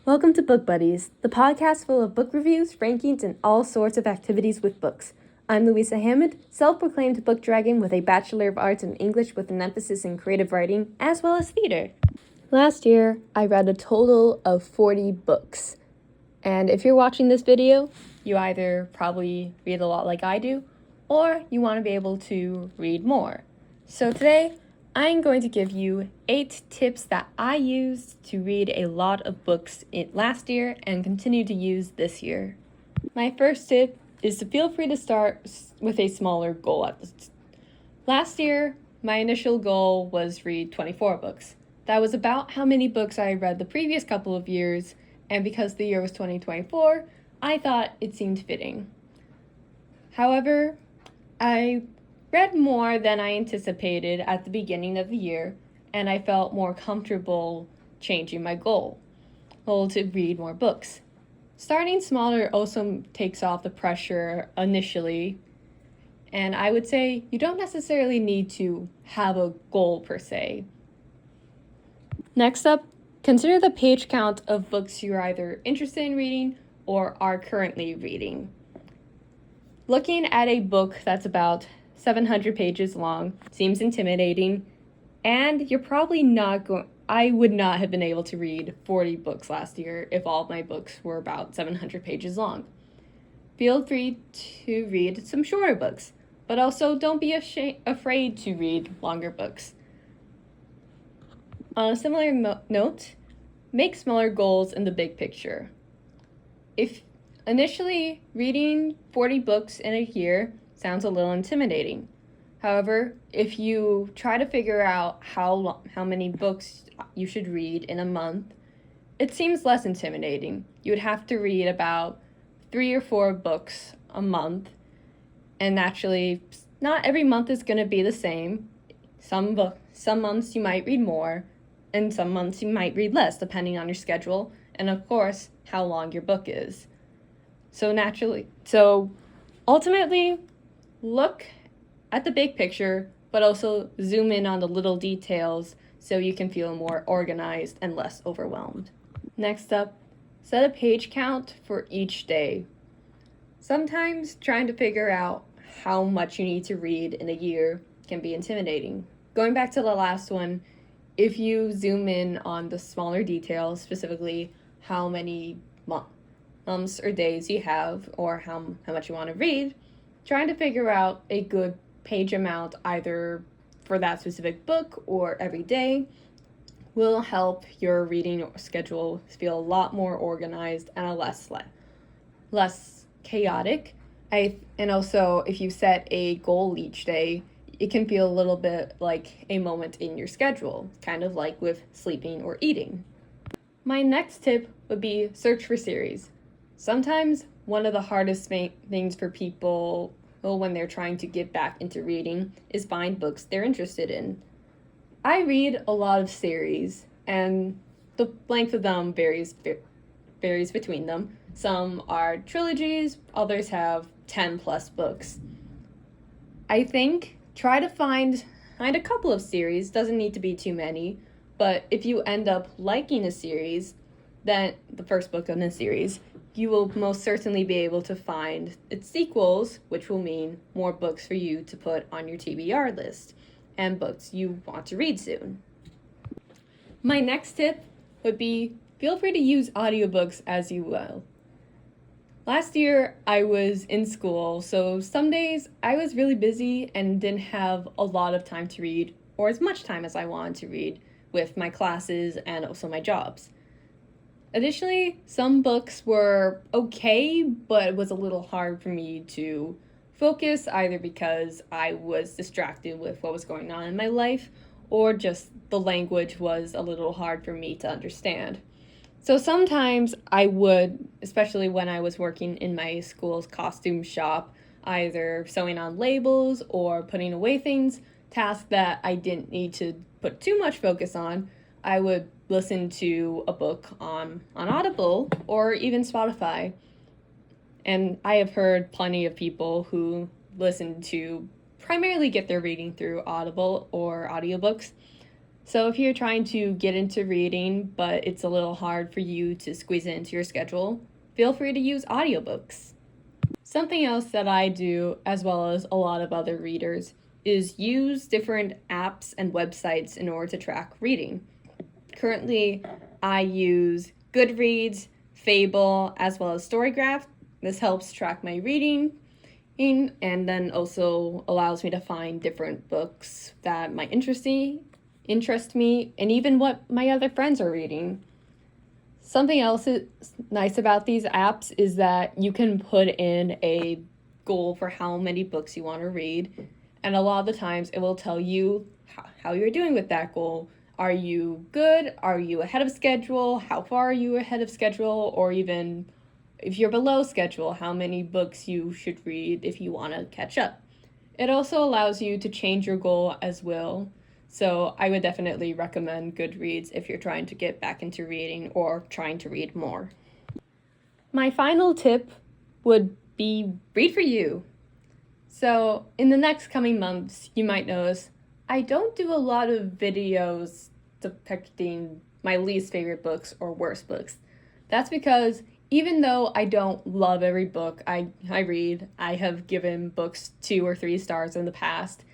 Welcome to Book Buddies, the podcast full of book reviews, rankings, and all sorts of activities with books. I'm Louisa Hammond, self-proclaimed book dragon with a Bachelor of Arts in English with an emphasis in creative writing, as well as theater. Last year, I read a total of 40 books. And if you're watching this video, you either probably read a lot like I do, or you want to be able to read more. So today, I'm going to give you 8 tips that I used to read a lot of books last year and continue to use this year. My first tip is to feel free to start with a smaller goal. Last year, my initial goal was read 24 books. That was about how many books I had read the previous couple of years, and because the year was 2024, I thought it seemed fitting. However, I read more than I anticipated at the beginning of the year, and I felt more comfortable changing my goal to read more books. Starting smaller also takes off the pressure initially, and I would say you don't necessarily need to have a goal per se. Next up, consider the page count of books you're either interested in reading or are currently reading. Looking at a book that's about 700 pages long seems intimidating, and you're probably I would not have been able to read 40 books last year if all of my books were about 700 pages long. Feel free to read some shorter books, but also don't be afraid to read longer books. On a similar note, make smaller goals in the big picture. If initially reading 40 books in a year sounds a little intimidating. However, if you try to figure out how many books you should read in a month, it seems less intimidating. You would have to read about 3 or 4 books a month, and naturally, not every month is going to be the same. Some months you might read more, and some months you might read less, depending on your schedule, and of course, how long your book is. So ultimately, look at the big picture, but also zoom in on the little details so you can feel more organized and less overwhelmed. Next up, set a page count for each day. Sometimes trying to figure out how much you need to read in a year can be intimidating. Going back to the last one, if you zoom in on the smaller details, specifically how many months or days you have or how much you want to read, trying to figure out a good page amount either for that specific book or every day will help your reading schedule feel a lot more organized and less chaotic. And also, if you set a goal each day, it can feel a little bit like a moment in your schedule, kind of like with sleeping or eating. My next tip would be search for series. Sometimes one of the hardest things for people when they're trying to get back into reading is find books they're interested in. I read a lot of series, and the length of them varies between them. Some are trilogies, others have 10 plus books. I think try to find a couple of series, doesn't need to be too many, but if you end up liking a series, then the first book in the series, you will most certainly be able to find its sequels, which will mean more books for you to put on your TBR list and books you want to read soon. My next tip would be feel free to use audiobooks as you will. Last year, I was in school, so some days I was really busy and didn't have a lot of time to read, or as much time as I wanted to read, with my classes and also my jobs. Additionally, some books were okay, but it was a little hard for me to focus, either because I was distracted with what was going on in my life, or just the language was a little hard for me to understand. So sometimes I would, especially when I was working in my school's costume shop, either sewing on labels or putting away things, tasks that I didn't need to put too much focus on, I would listen to a book on Audible or even Spotify. And I have heard plenty of people who listen to primarily get their reading through Audible or audiobooks So if you're trying to get into reading, but it's a little hard for you to squeeze it into your schedule, feel free to use audiobooks. Something else that I do, as well as a lot of other readers, is use different apps and websites in order to track reading. Currently, I use Goodreads, Fable, as well as Storygraph. This helps track my reading and then also allows me to find different books that might interest me, and even what my other friends are reading. Something else is nice about these apps is that you can put in a goal for how many books you want to read, and a lot of the times it will tell you how you're doing with that goal. Are you good? Are you ahead of schedule? How far are you ahead of schedule? Or even if you're below schedule, how many books you should read if you want to catch up. It also allows you to change your goal as well. So I would definitely recommend Goodreads if you're trying to get back into reading or trying to read more. My final tip would be read for you. So in the next coming months, you might notice I don't do a lot of videos depicting my least favorite books or worst books. That's because even though I don't love every book I read, I have given books 2 or 3 stars in the past,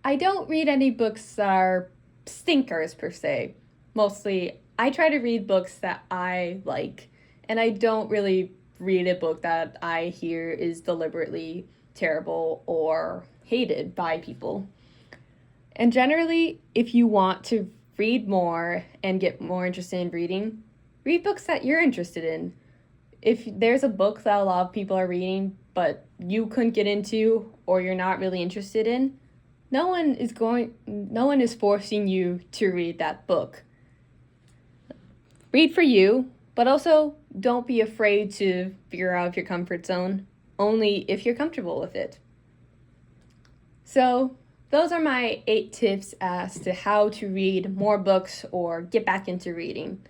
I don't read any books that are stinkers per se. Mostly, I try to read books that I like, and I don't really read a book that I hear is deliberately terrible or hated by people. And generally, if you want to read more and get more interested in reading, read books that you're interested in. If there's a book that a lot of people are reading, but you couldn't get into or you're not really interested in, no one is forcing you to read that book. Read for you, but also don't be afraid to veer out of your comfort zone, only if you're comfortable with it. So, those are my 8 tips as to how to read more books or get back into reading.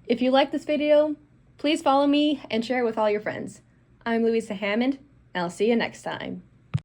If you like this video, please follow me and share it with all your friends. I'm Louisa Hammond, and I'll see you next time.